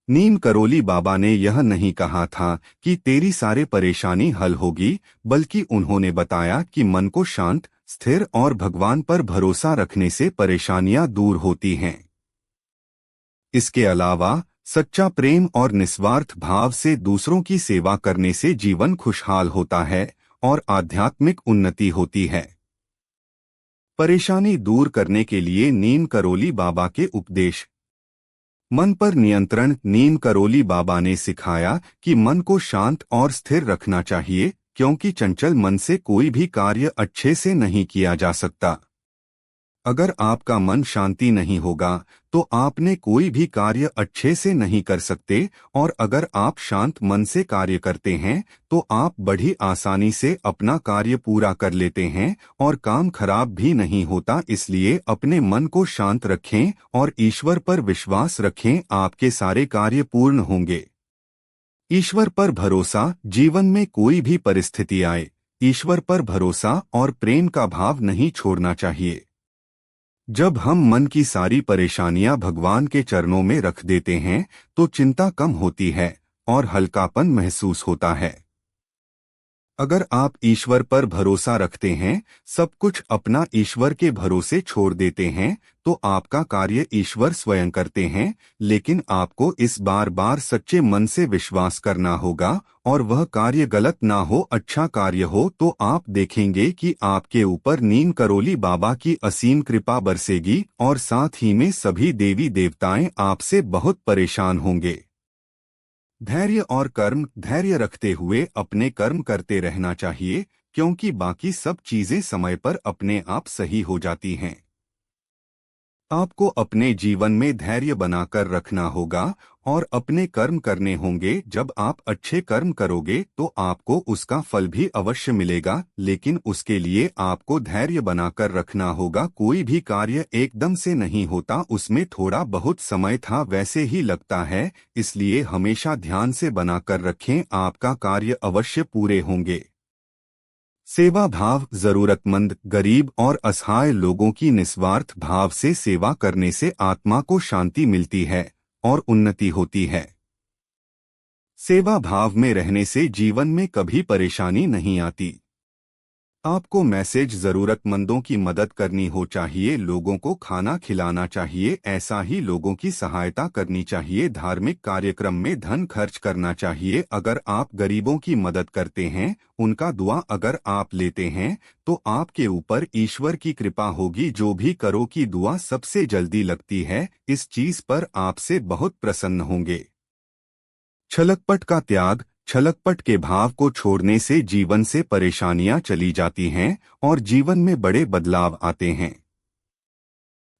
नीम करोली बाबा ने यह नहीं कहा था कि तेरी सारे परेशानी हल होगी, बल्कि उन्होंने बताया कि मन को शांत, स्थिर और भगवान पर भरोसा रखने से परेशानियां दूर होती हैं। इसके अलावा सच्चा प्रेम और निस्वार्थ भाव से दूसरों की सेवा करने से जीवन खुशहाल होता है और आध्यात्मिक उन्नति होती है। परेशानी दूर करने के लिए नीम करोली बाबा के उपदेश। मन पर नियंत्रण। नीम करोली बाबा ने सिखाया कि मन को शांत और स्थिर रखना चाहिए, क्योंकि चंचल मन से कोई भी कार्य अच्छे से नहीं किया जा सकता। अगर आपका मन शांति नहीं होगा तो आपने कोई भी कार्य अच्छे से नहीं कर सकते, और अगर आप शांत मन से कार्य करते हैं तो आप बड़ी आसानी से अपना कार्य पूरा कर लेते हैं और काम खराब भी नहीं होता। इसलिए अपने मन को शांत रखें और ईश्वर पर विश्वास रखें, आपके सारे कार्य पूर्ण होंगे। ईश्वर पर भरोसा। जीवन में कोई भी परिस्थिति आए, ईश्वर पर भरोसा और प्रेम का भाव नहीं छोड़ना चाहिए। जब हम मन की सारी परेशानियां भगवान के चरणों में रख देते हैं तो चिंता कम होती है और हल्कापन महसूस होता है। अगर आप ईश्वर पर भरोसा रखते हैं, सब कुछ अपना ईश्वर के भरोसे छोड़ देते हैं, तो आपका कार्य ईश्वर स्वयं करते हैं। लेकिन आपको इस बार बार सच्चे मन से विश्वास करना होगा, और वह कार्य गलत ना हो, अच्छा कार्य हो, तो आप देखेंगे कि आपके ऊपर नीम करोली बाबा की असीम कृपा बरसेगी और साथ ही में सभी देवी देवताएं आपसे बहुत परेशान होंगे। धैर्य और कर्म। धैर्य रखते हुए अपने कर्म करते रहना चाहिए, क्योंकि बाकी सब चीजें समय पर अपने आप सही हो जाती हैं। आपको अपने जीवन में धैर्य बनाकर रखना होगा और अपने कर्म करने होंगे। जब आप अच्छे कर्म करोगे तो आपको उसका फल भी अवश्य मिलेगा, लेकिन उसके लिए आपको धैर्य बनाकर रखना होगा। कोई भी कार्य एकदम से नहीं होता, उसमें थोड़ा बहुत समय था वैसे ही लगता है। इसलिए हमेशा ध्यान से बनाकर रखें, आपका कार्य अवश्य पूरे होंगे। सेवा भाव। जरूरतमंद, गरीब और असहाय लोगों की निस्वार्थ भाव से सेवा करने से आत्मा को शांति मिलती है और उन्नति होती है। सेवा भाव में रहने से जीवन में कभी परेशानी नहीं आती। आपको मैसेज जरूरतमंदों की मदद करनी हो चाहिए, लोगों को खाना खिलाना चाहिए, ऐसा ही लोगों की सहायता करनी चाहिए। धार्मिक कार्यक्रम में धन खर्च करना चाहिए। अगर आप गरीबों की मदद करते हैं, उनका दुआ अगर आप लेते हैं, तो आपके ऊपर ईश्वर की कृपा होगी। जो भी करो की दुआ सबसे जल्दी लगती है, इस चीज पर आपसे बहुत प्रसन्न होंगे। छलकपट का त्याग। छलकपट के भाव को छोड़ने से जीवन से परेशानियां चली जाती हैं और जीवन में बड़े बदलाव आते हैं।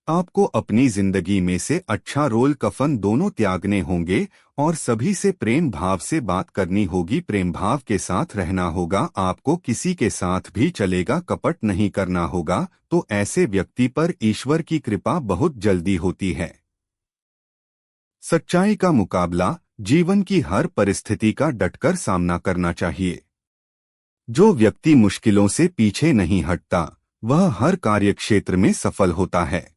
आपको अपनी जिंदगी में से अच्छा रोल कफन दोनों त्यागने होंगे और सभी से प्रेम भाव से बात करनी होगी, प्रेम भाव के साथ रहना होगा। आपको किसी के साथ भी चलेगा, कपट नहीं करना होगा, तो ऐसे व्यक्ति पर ईश्वर की कृपा बहुत जल्दी होती है। सच्चाई का मुकाबला। जीवन की हर परिस्थिति का डटकर सामना करना चाहिए। जो व्यक्ति मुश्किलों से पीछे नहीं हटता, वह हर कार्यक्षेत्र में सफल होता है।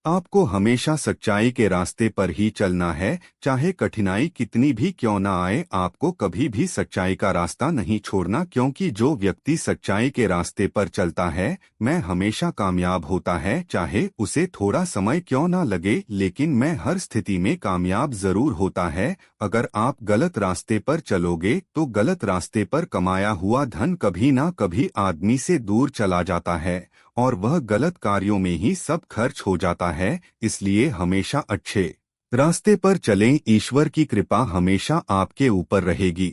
आपको हमेशा सच्चाई के रास्ते पर ही चलना है, चाहे कठिनाई कितनी भी क्यों ना आए। आपको कभी भी सच्चाई का रास्ता नहीं छोड़ना, क्योंकि जो व्यक्ति सच्चाई के रास्ते पर चलता है, मैं हमेशा कामयाब होता है। चाहे उसे थोड़ा समय क्यों ना लगे, लेकिन मैं हर स्थिति में कामयाब जरूर होता है। अगर आप गलत रास्ते पर चलोगे तो गलत रास्ते पर कमाया हुआ धन कभी ना कभी आदमी से दूर चला जाता है और वह गलत कार्यों में ही सब खर्च हो जाता है। इसलिए हमेशा अच्छे रास्ते पर चलें, ईश्वर की कृपा हमेशा आपके ऊपर रहेगी।